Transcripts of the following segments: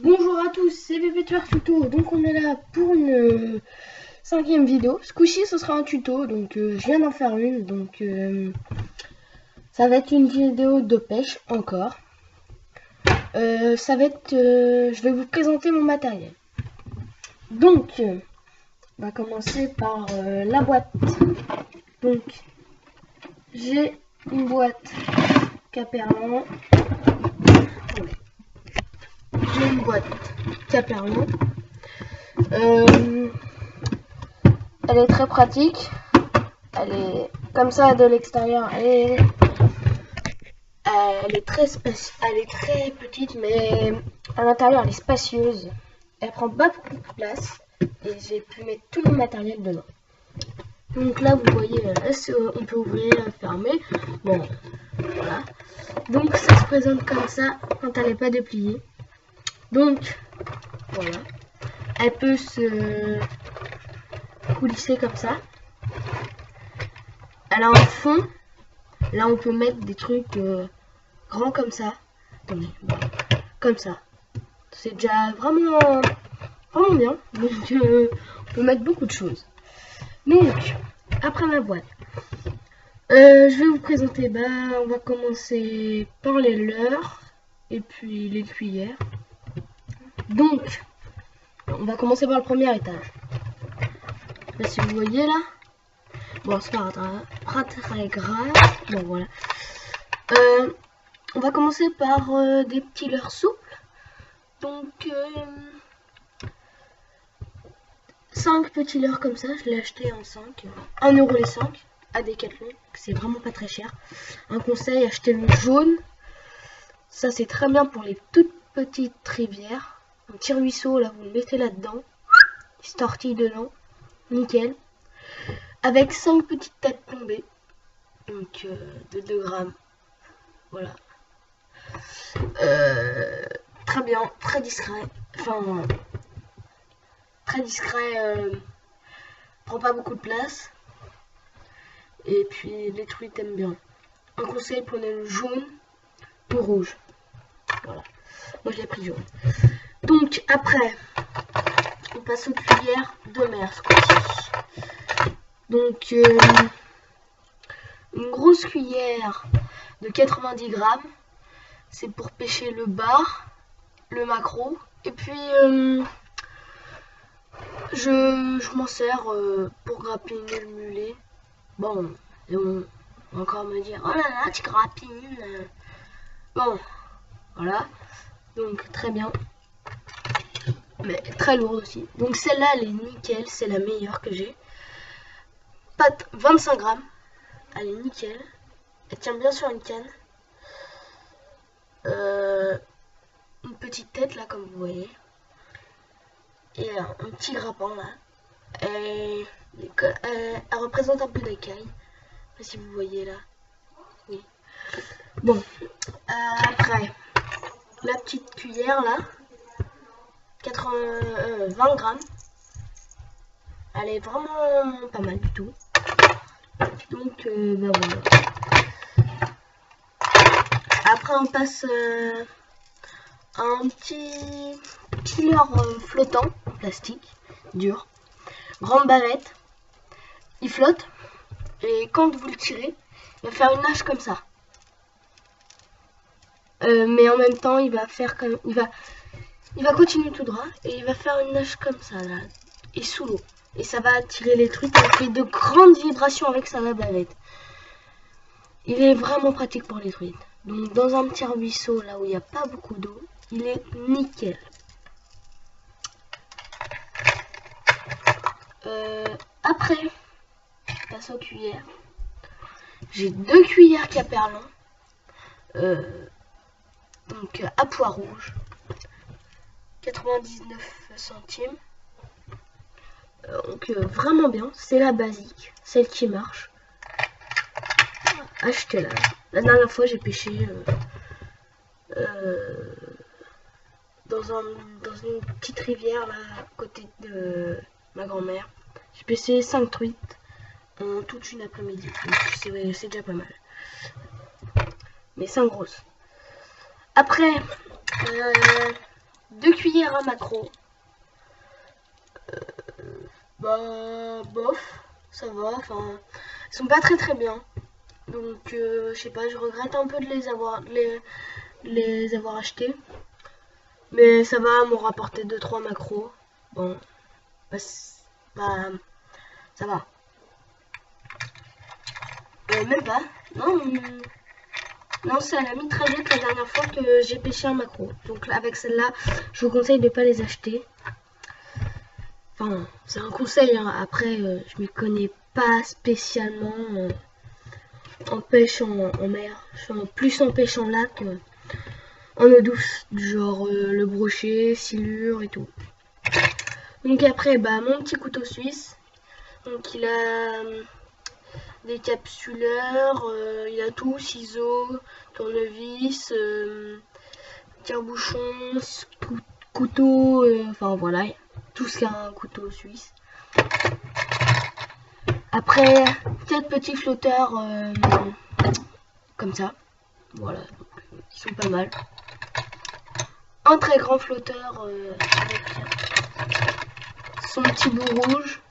Bonjour à tous, c'est Bébé Tueur Tuto. Donc on est là pour une cinquième vidéo. Ce coup-ci ce sera un tuto, donc je viens d'en faire une. Donc ça va être une vidéo de pêche encore. Ça va être, je vais vous présenter mon matériel. Donc on va commencer par la boîte. Donc j'ai une boîte Caperlan. J'ai une boîte Caperlan. Elle est très pratique. Elle est comme ça de l'extérieur. Elle est très petite, mais à l'intérieur elle est spacieuse. Elle prend pas beaucoup de place et j'ai pu mettre tout mon matériel dedans. Donc là vous voyez, on peut ouvrir, fermer. Bon, voilà. Donc ça se présente comme ça quand elle n'est pas dépliée. Donc voilà. Elle peut se coulisser comme ça. Elle a un fond. Là, on peut mettre des trucs grands comme ça. Attendez, voilà. Comme ça. C'est déjà vraiment bien. Donc, on peut mettre beaucoup de choses. Donc, après ma boîte, je vais vous présenter. On va commencer par les leurres et puis les cuillères. Donc, on va commencer par le premier étage. Là, si vous voyez là. Bon, c'est pas très grave. Bon, voilà. On va commencer par des petits leurres souples. Donc, 5 petits leurres comme ça. Je l'ai acheté en 5. 1 euro les 5 à Decathlon. C'est vraiment pas très cher. Un conseil, achetez le jaune. Ça, c'est très bien pour les toutes petites rivières. Un petit ruisseau, là, vous le mettez là-dedans. Il se tortille dedans. Nickel. Avec 5 petites têtes plombées. Donc, de 2 grammes. Voilà. Très bien, très discret. Enfin, très discret. Prend pas beaucoup de place. Et puis, les truites aiment bien. Un conseil, prenez le jaune ou rouge. Voilà. Moi, je l'ai pris jaune. Donc, après, on passe aux cuillères de mer ce coup-ci. Donc, une grosse cuillère de 90 grammes. C'est pour pêcher le bar, le maquereau. Et puis, je m'en sers pour grappiner le mulet. Bon, on va encore me dire, oh là là, tu grappines. Bon, voilà. Donc, très bien. Mais très lourde aussi. Donc, celle-là, elle est nickel. C'est la meilleure que j'ai. Pâte 25 grammes. Elle est nickel. Elle tient bien sur une canne. Une petite tête là comme vous voyez et un petit grappin là elle représente un peu d'écaille, si vous voyez là. Oui. Bon, après la petite cuillère là 20 grammes, elle est vraiment pas mal du tout. Donc voilà. Après on passe un petit leurre flottant, plastique, dur, grande bavette. Il flotte et quand vous le tirez, il va faire une nage comme ça. Mais en même temps, il va faire comme il va continuer tout droit et il va faire une nage comme ça là et sous l'eau. Et ça va attirer les trucs. Il fait de grandes vibrations avec sa bavette. Il est vraiment pratique pour les truites. Donc dans un petit ruisseau là où il n'y a pas beaucoup d'eau, il est nickel. Après, je passe aux cuillères. J'ai 2 cuillères Caperlan, donc à pois rouge, 99 centimes. Donc vraiment bien, c'est la basique, celle qui marche. Achetez-la. La dernière fois j'ai pêché dans une petite rivière là à côté de ma grand-mère. J'ai pêché 5 truites en toute une après-midi. C'est déjà pas mal. Mais 5 grosses. Après, 2 cuillères à macro. Bah bof, ça va, enfin ils sont pas très bien. Donc je sais pas, je regrette un peu de les avoir achetés. Mais ça va m'en rapporter 2-3 macros. Bon, bah, bah, ça va. Même pas. Non, non, c'est à la mitraillette la dernière fois que j'ai pêché un macro. Donc avec celle-là, je vous conseille de ne pas les acheter. Enfin, c'est un conseil, hein. Après, je m'y connais pas spécialement en pêche en mer. Je suis plus en pêche en lac, en eau douce, du genre le brochet, silure et tout. Donc après, bah, mon petit couteau suisse. Donc il a des capsuleurs, il a tout, ciseaux, tournevis, tire-bouchon, couteau, enfin voilà, tout ce qu'un couteau suisse. Après, 4 petits flotteurs comme ça, voilà, qui sont pas mal. Un très grand flotteur avec son petit bout rouge.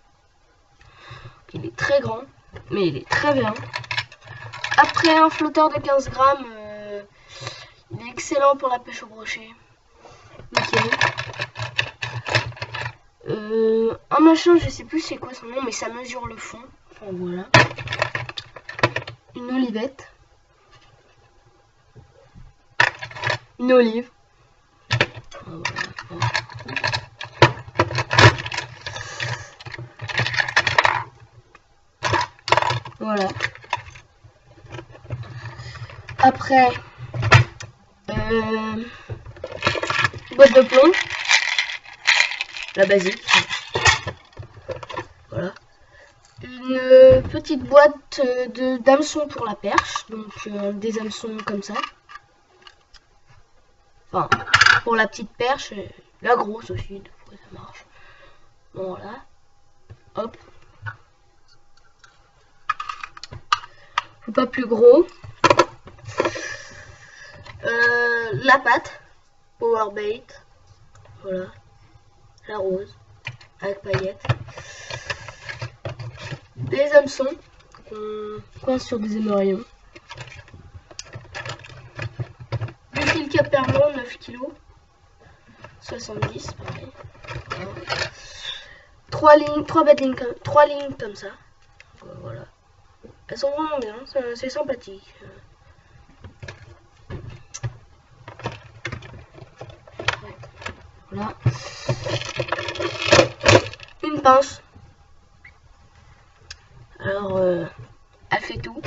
Il est très grand, mais il est très bien. Après, un flotteur de 15 grammes, il est excellent pour la pêche au brochet. Nickel. Un machin, je sais plus c'est quoi son nom, mais ça mesure le fond. Enfin voilà. Une olivette. Une olive. Voilà. Après, boîte de plomb. La basique. Voilà. Une petite boîte d'hameçons pour la perche. Donc des hameçons comme ça. Enfin, pour la petite perche. La grosse aussi, des fois ça marche. Voilà. Hop. Faut pas plus gros. La pâte. Power bait. Voilà. La rose. Avec paillettes. Des hameçons. On coince sur des émerillons. Du fil Caperman 9 kg. 70 pareil. Voilà. 3 lignes comme ça. Voilà. Elles sont vraiment bien, c'est sympathique. Voilà. Une pince. Alors, elle fait tout.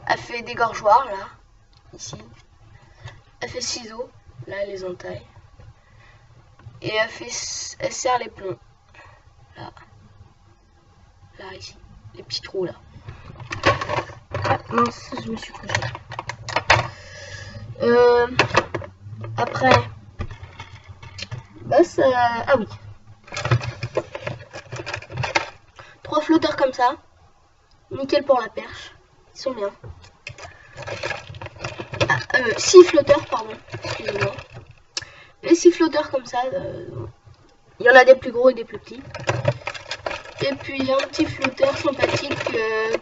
Elle fait des gorgeoirs, là. Ici. Elle fait ciseaux. Là, elle les entaille. Et elle serre les plombs. Là. Là, ici. Les petits trous, là. Ah, mince, je me suis couché. Après, bah ça... Ah oui. 3 flotteurs comme ça. Nickel pour la perche. Ils sont bien. 6 flotteurs, pardon. Excusez-moi. Les 6 flotteurs comme ça. Il y en a des plus gros et des plus petits. Et puis il y a un petit flotteur sympathique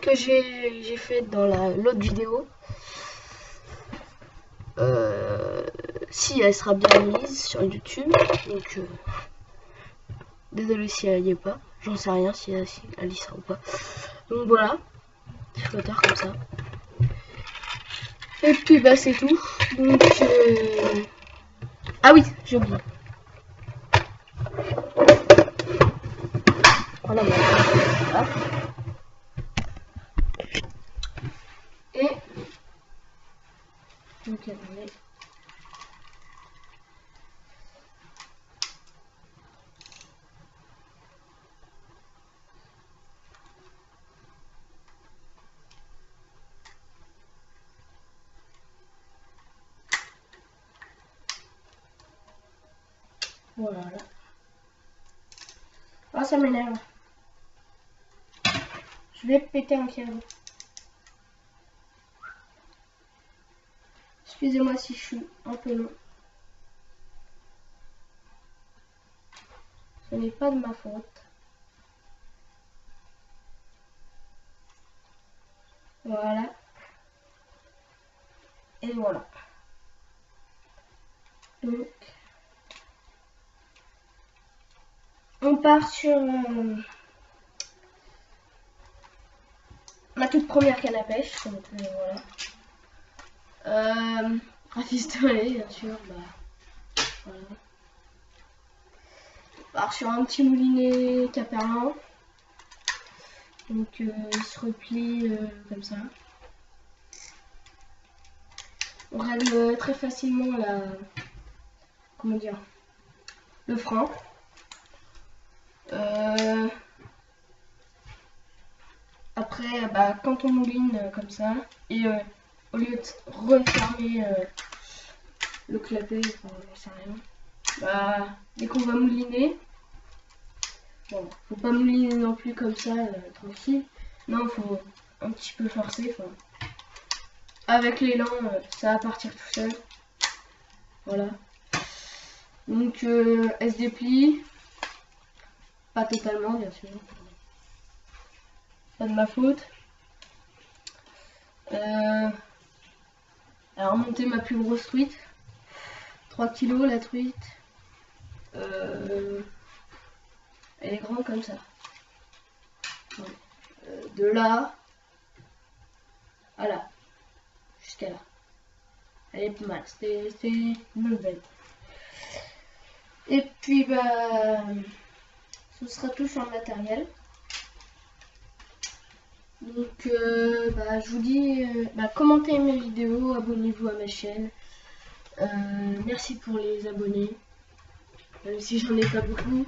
que j'ai fait dans l'autre vidéo. Si elle sera bien mise sur YouTube. Donc désolé si elle n'y est pas. J'en sais rien si elle y sera ou pas. Donc voilà. Petit flotteur comme ça. Et puis bah c'est tout. Donc ah oui, j'ai oublié. Voilà, voilà. Et donc attendez. Voilà. Ah, ça m'énerve. Je vais péter un câble. Excusez-moi si je suis un peu long. Ce n'est pas de ma faute. Voilà. Et voilà. Donc, on part sur ma toute première canne à pêche. Donc, voilà. Rafistolet, bien sûr. Bah, voilà. On part sur un petit moulinet Caperlin. Donc, il se replie comme ça. On règle très facilement la, comment dire, le frein. Après, bah, quand on mouline comme ça, et au lieu de refermer le clapet, enfin, j'en sais rien, bah, dès qu'on va mouliner, bon, faut pas mouliner non plus comme ça, tranquille. Non, faut un petit peu forcer. Enfin, avec l'élan, ça va partir tout seul. Voilà. Donc, elle se déplie. Pas totalement, bien sûr. Pas de ma faute. Alors, monter ma plus grosse truite. 3 kilos la truite. Elle est grande comme ça. De là à là. Jusqu'à là. Elle est pas mal. C'est une belle. Et puis, bah, ce sera tout sur le matériel. Donc, bah, je vous dis, bah, commentez mes vidéos, abonnez-vous à ma chaîne. Merci pour les abonnés. Même si j'en ai pas beaucoup,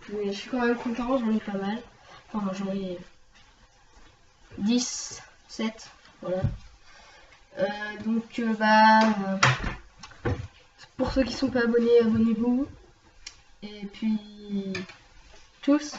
mais je suis quand même content, j'en ai pas mal. Enfin, j'en ai 10, 7, voilà. Donc, bah, pour ceux qui sont pas abonnés, abonnez-vous. Et puis, tous.